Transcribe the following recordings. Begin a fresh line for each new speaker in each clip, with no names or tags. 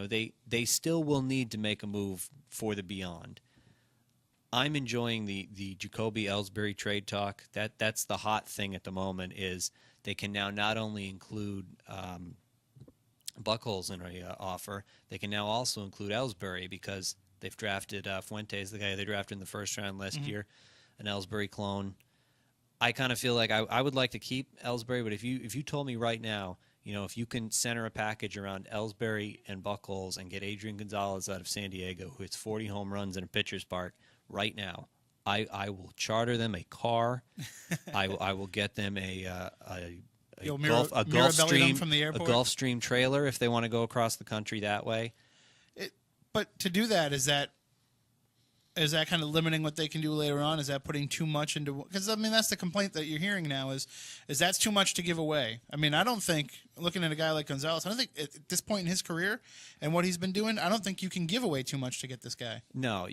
they still will need to make a move for the beyond. I'm enjoying the Jacoby Ellsbury trade talk. That's the hot thing at the moment is they can now not only include Buchholz in a offer, they can now also include Ellsbury because they've drafted Fuentes, the guy they drafted in the first round last year, an Ellsbury clone. I kind of feel like I would like to keep Ellsbury, but if you told me right now, if you can center a package around Ellsbury and Buchholz and get Adrian Gonzalez out of San Diego, who hits 40 home runs in a pitcher's park right now, I will charter them a car. I will get them a Gulfstream trailer if they want to go across the country that way.
But to do that, is that kind of limiting what they can do later on? Is that putting too much into? Because that's the complaint that you're hearing now is that's too much to give away. I don't think, looking at a guy like Gonzalez, I don't think at this point in his career and what he's been doing, I don't think you can give away too much to get this guy.
No,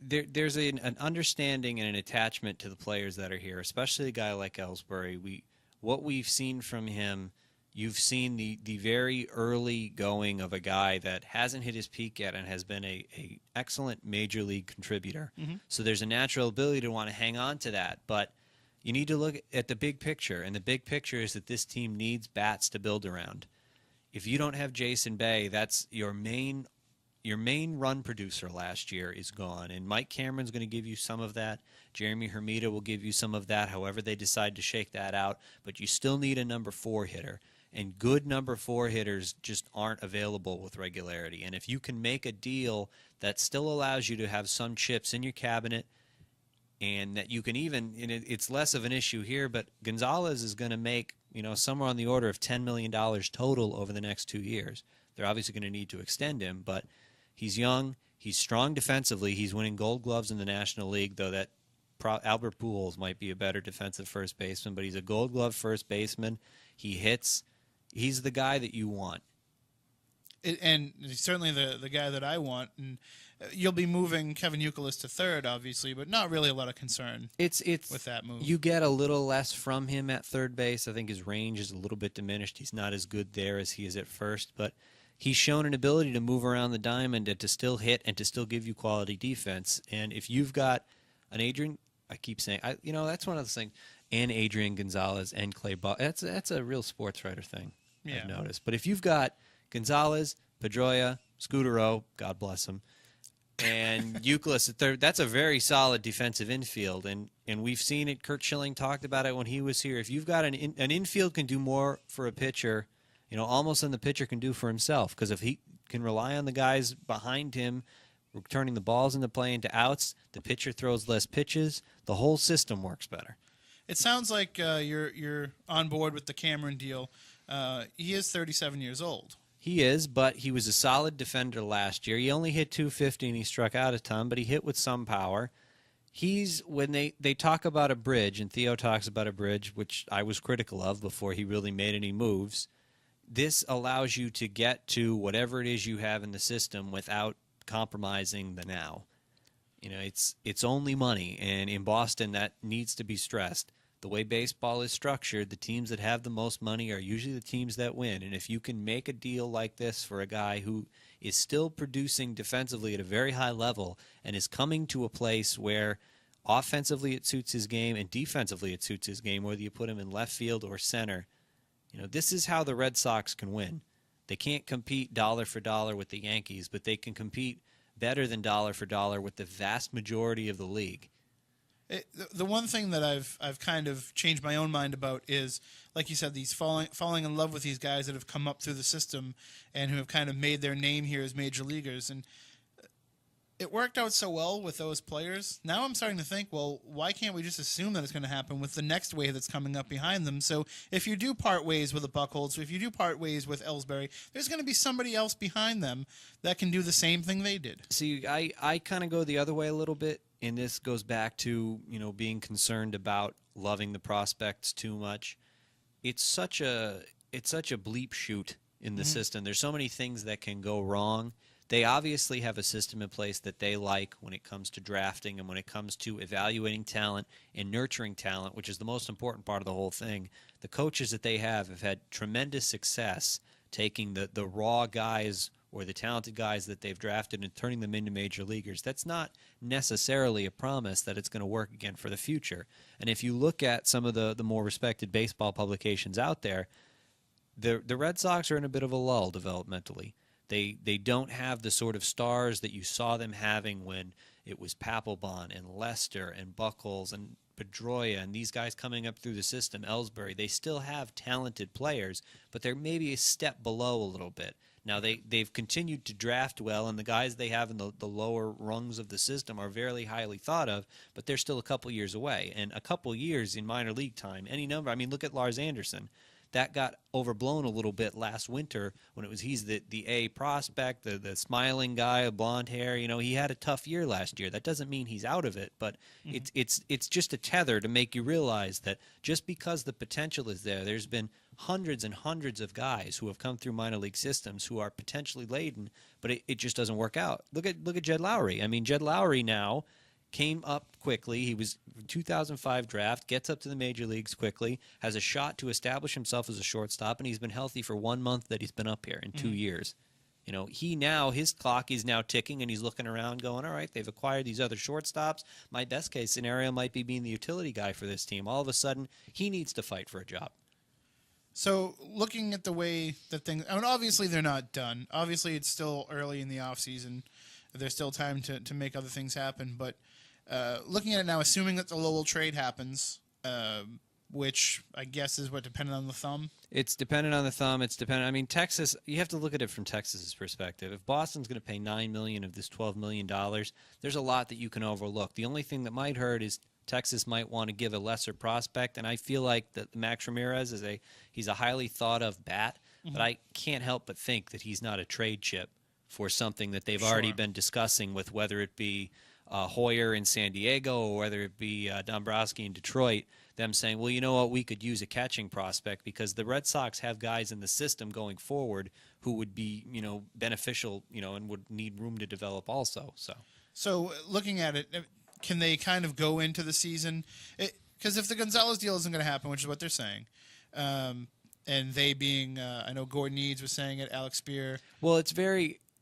there's an understanding and an attachment to the players that are here, especially a guy like Ellsbury. What we've seen from him, you've seen the very early going of a guy that hasn't hit his peak yet and has been a excellent major league contributor. Mm-hmm. So there's a natural ability to want to hang on to that, but you need to look at the big picture, and the big picture is that this team needs bats to build around. If you don't have Jason Bay, that's your main run producer last year is gone, and Mike Cameron's going to give you some of that. Jeremy Hermida will give you some of that, however they decide to shake that out, but you still need a number 4 hitter, and good number 4 hitters just aren't available with regularity. And if you can make a deal that still allows you to have some chips in your cabinet, and that you can even, and it's less of an issue here, but Gonzalez is going to make somewhere on the order of $10 million total over the next 2 years. They're obviously going to need to extend him, but he's young. He's strong defensively. He's winning Gold Gloves in the National League, though that Albert Pujols might be a better defensive first baseman, but he's a Gold Glove first baseman. He hits. He's the guy that you want.
And he's certainly the guy that I want. And you'll be moving Kevin Youkilis to third, obviously, but not really a lot of concern with that move.
You get a little less from him at third base. I think his range is a little bit diminished. He's not as good there as he is at first, but he's shown an ability to move around the diamond and to still hit and to still give you quality defense. And if you've got an Adrian, I keep saying, that's one of the things, and Adrian Gonzalez and Clay Buck, that's a real sports writer thing, I've noticed. But if you've got Gonzalez, Pedroia, Scudero, God bless him, and Youkilis at third, that's a very solid defensive infield. And we've seen it. Kurt Schilling talked about it when he was here. If you've got an infield can do more for a pitcher, almost than the pitcher can do for himself. Because if he can rely on the guys behind him turning the balls into play into outs, the pitcher throws less pitches, the whole system works better.
It sounds like you're on board with the Cameron deal. He is 37 years old.
He is, but he was a solid defender last year. He only hit .250 and he struck out a ton, but he hit with some power. When they talk about a bridge, and Theo talks about a bridge, which I was critical of before he really made any moves, this allows you to get to whatever it is you have in the system without compromising the now. It's only money, and in Boston that needs to be stressed. The way baseball is structured, the teams that have the most money are usually the teams that win. And if you can make a deal like this for a guy who is still producing defensively at a very high level and is coming to a place where offensively it suits his game and defensively it suits his game, whether you put him in left field or center, this is how the Red Sox can win. They can't compete dollar for dollar with the Yankees, but they can compete better than dollar for dollar with the vast majority of the league.
The one thing that I've kind of changed my own mind about is, like you said, these falling in love with these guys that have come up through the system and who have kind of made their name here as major leaguers. And it worked out so well with those players. Now I'm starting to think, well, why can't we just assume that it's going to happen with the next wave that's coming up behind them? So if you do part ways with a Buchholz, if you do part ways with Ellsbury, there's going to be somebody else behind them that can do the same thing they did.
See, I kind of go the other way a little bit, and this goes back to, being concerned about loving the prospects too much. It's such a bleep shoot in the system. There's so many things that can go wrong. They obviously have a system in place that they like when it comes to drafting and when it comes to evaluating talent and nurturing talent, which is the most important part of the whole thing. The coaches that they have had tremendous success taking the raw guys or the talented guys that they've drafted and turning them into major leaguers, that's not necessarily a promise that it's going to work again for the future. And if you look at some of the more respected baseball publications out there, the Red Sox are in a bit of a lull developmentally. They don't have the sort of stars that you saw them having when it was Papelbon and Lester and Buckles and Pedroia and these guys coming up through the system, Ellsbury. They still have talented players, but they're maybe a step below a little bit. Now, they've continued to draft well, and the guys they have in the lower rungs of the system are very highly thought of, but they're still a couple years away. And a couple years in minor league time, any number. I mean, look at Lars Anderson. That got overblown a little bit last winter when he's the A prospect, the smiling guy, blonde hair. You know, he had a tough year last year. That doesn't mean he's out of it, but it's just a tether to make you realize that just because the potential is there, there's been hundreds and hundreds of guys who have come through minor league systems who are potentially laden, but it just doesn't work out. Look at Jed Lowry. I mean, Jed Lowry now came up quickly. He was 2005 draft, gets up to the major leagues quickly, has a shot to establish himself as a shortstop, and he's been healthy for 1 month that he's been up here in 2 years. You know, his clock is now ticking, and he's looking around going, all right, they've acquired these other shortstops. My best case scenario might be being the utility guy for this team. All of a sudden, he needs to fight for a job.
So looking at the way that things, I mean, obviously they're not done. Obviously it's still early in the offseason. There's still time to make other things happen, but looking at it now, assuming that the Lowell trade happens, which I guess is what, dependent on the thumb?
It's dependent on the thumb. It's dependent. I mean, Texas, you have to look at it from Texas's perspective. If Boston's going to pay $9 million of this $12 million, there's a lot that you can overlook. The only thing that might hurt is Texas might want to give a lesser prospect, and I feel like that Max Ramirez he's a highly thought of bat, but I can't help but think that he's not a trade chip for something that they've already been discussing with, whether it be Hoyer in San Diego or whether it be Dombrowski in Detroit, them saying, well, you know what, we could use a catching prospect because the Red Sox have guys in the system going forward who would be, beneficial, and would need room to develop also.
So looking at it, can they kind of go into the season? Because if the Gonzalez deal isn't going to happen, which is what they're saying, and they being, I know Gordon Eads was saying it, Alex Spear.
Well,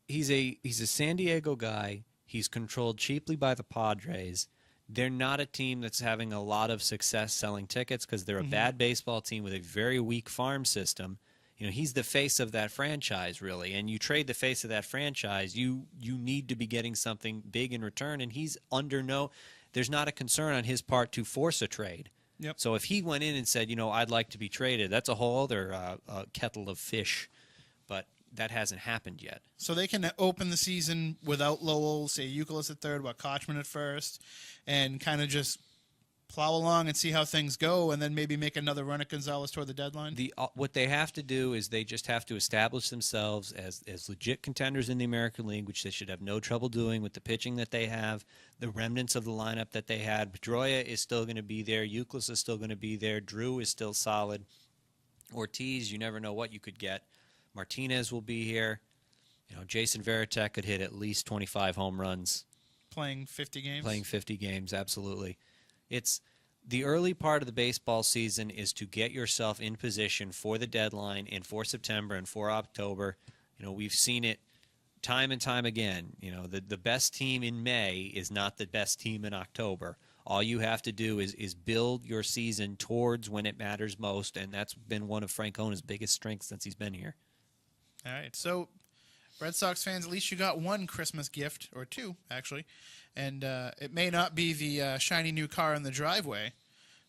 he's a San Diego guy. He's controlled cheaply by the Padres. They're not a team that's having a lot of success selling tickets because they're a bad baseball team with a very weak farm system. He's the face of that franchise, really. And you trade the face of that franchise, you need to be getting something big in return. And he's there's not a concern on his part to force a trade.
Yep.
So if he went in and said, I'd like to be traded, that's a whole other kettle of fish. But that hasn't happened yet.
So they can open the season without Lowell, say Youkilis at third, Kochman at first, and kind of just plow along and see how things go, and then maybe make another run at Gonzalez toward the deadline?
What they have to do is they just have to establish themselves as legit contenders in the American League, which they should have no trouble doing with the pitching that they have, the remnants of the lineup that they had. Pedroia is still going to be there. Youkilis is still going to be there. Drew is still solid. Ortiz, you never know what you could get. Martinez will be here. Jason Varitek could hit at least 25 home runs.
Playing 50 games?
Playing 50 games, absolutely. It's the early part of the baseball season is to get yourself in position for the deadline and for September and for October. We've seen it time and time again. The best team in May is not the best team in October. All you have to do is build your season towards when it matters most, and that's been one of Francona's biggest strengths since he's been here.
All right, so Red Sox fans, at least you got one Christmas gift, or two, actually. And it may not be the shiny new car in the driveway,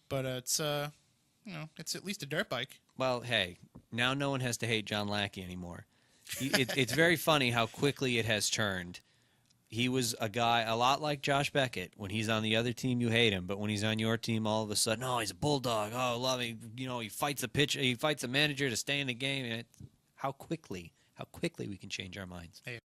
but it's it's at least a dirt bike.
Well, hey, now no one has to hate John Lackey anymore. It's very funny how quickly it has turned. He was a guy a lot like Josh Beckett. When he's on the other team, you hate him, but when he's on your team, all of a sudden, oh, he's a bulldog. Oh, love him. He fights the pitcher, he fights the manager to stay in the game. And how quickly we can change our minds.
Hey.